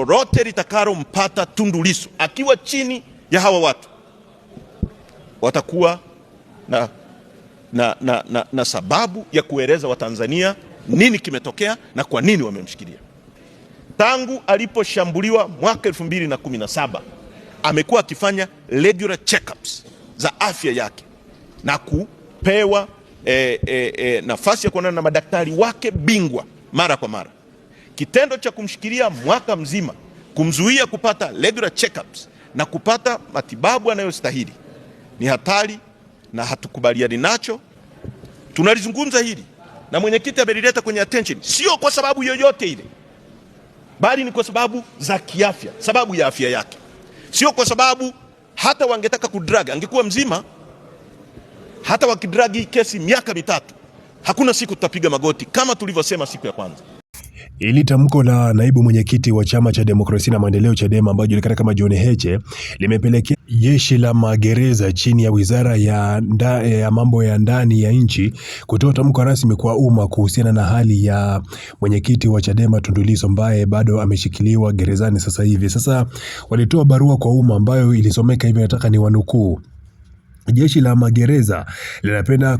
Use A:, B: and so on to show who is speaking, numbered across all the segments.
A: lolote litakalompata Tundu Lissu akiwa chini ya hawa watu, watakuwa na sababu ya kueleza Watanzania nini kimetokea na kwa nini wamemshikilia. Tangu aliposhambuliwa mwaka 2017 amekuwa akifanya regular check-ups za afya yake na kupewa nafasi ya kuonana na madaktari wake bingwa mara kwa mara. Kitendo cha kumshikilia mwaka mzima, kumzuia kupata regular check-ups na kupata matibabu anayostahili ni hatari na hatukubaliani nacho. Tunalizungumza hili na mwenyekiti amelileta kwenye attention, sio kwa sababu yoyote ile, bali ni kwa sababu za kiafya, sababu ya afya yake. Sio kwa sababu hata wangetaka kudrag, angekuwa mzima, hata wakidragi kesi miaka 3, hakuna siku tutapiga magoti kama tulivyosema siku ya kwanza.
B: Ili tamko la naibu mwenyekiti wa chama cha demokrasia na maendeleo Chadema ambayo julikana kama John Heche limepelekea jeshi la magereza chini ya wizara ya mambo ya ndani ya nchi kutoa tamko rasmi kwa umma kuhusiana na hali ya mwenyekiti wa Chadema Tundu Lissu ambaye bado ameshikiliwa gerezani sasa hivi. Sasa walitoa barua kwa umma ambayo ilisomeka hivi, nataka ni wanukuu. Jeshi la magereza linapenda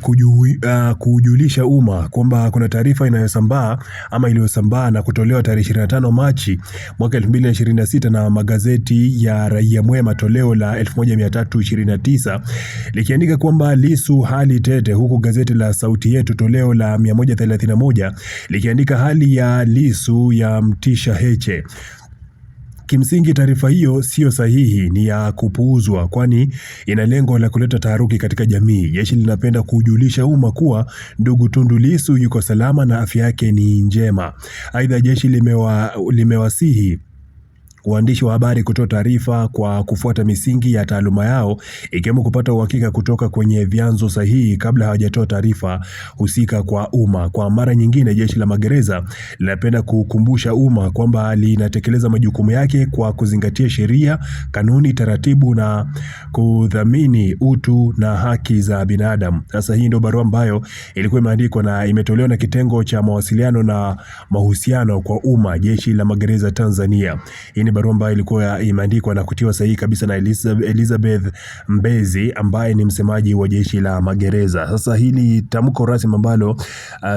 B: kujulisha umma kwamba kuna taarifa inayosambaa ama iliyosambaa na kutolewa tarehe 25 Machi mwaka 2026 na magazeti ya Raia Mwema toleo la 1329 likiandika kwamba Lissu hali tete, huku gazeti la Sauti Yetu toleo la 131 likiandika hali ya Lissu ya mtisha Heche. Kimsingi taarifa hiyo sio sahihi, ni ya kupuuzwa, kwani ina lengo la kuleta taharuki katika jamii. Jeshi linapenda kujulisha umma kuwa ndugu Tundu Lissu yuko salama na afya yake ni njema. Aidha, jeshi limewasihi waandishi wa habari kutoa taarifa kwa kufuata misingi ya taaluma yao, ikiwemo kupata uhakika kutoka kwenye vyanzo sahihi kabla hawajatoa taarifa husika kwa umma. Kwa mara nyingine, jeshi la magereza linapenda kukumbusha umma kwamba linatekeleza majukumu yake kwa kuzingatia sheria, kanuni, taratibu na kudhamini utu na haki za binadamu. Sasa hii ndio barua ambayo ilikuwa imeandikwa na imetolewa na kitengo cha mawasiliano na mahusiano kwa umma, Jeshi la Magereza Tanzania. Hii barua ambayo ilikuwa imeandikwa na kutiwa sahihi kabisa na Elizabeth Mbezi ambaye ni msemaji wa jeshi la magereza. Sasa hili tamko rasmi ambalo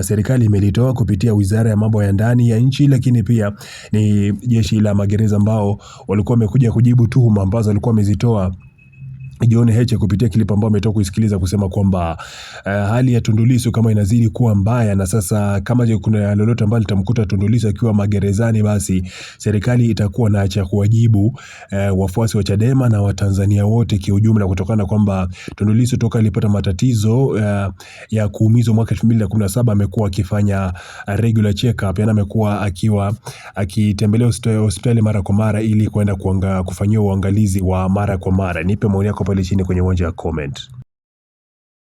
B: serikali imelitoa kupitia wizara ya mambo ya ndani ya nchi, lakini pia ni jeshi la magereza ambao walikuwa wamekuja kujibu tuhuma ambazo walikuwa wamezitoa John Heche kupitia klipu ambayo umetoka kusikiliza kusema kwamba hali ya Tundu Lissu kama inazidi kuwa mbaya, na sasa kama kuna lolote ambalo litamkuta Tundu Lissu akiwa magerezani, basi serikali itakuwa na cha kuwajibu wafuasi wa Chadema na Watanzania wote kiujumla, kutokana kwamba Tundu Lissu toka alipata matatizo ya kuumizwa mwaka 2017 amekuwa akifanya regular check-up, yani amekuwa akitembelea hospitali mara kwa mara ili kwenda kufanyia uangalizi wa mara kwa mara. Nipe maoni yako pale chini kwenye uwanja wa comment.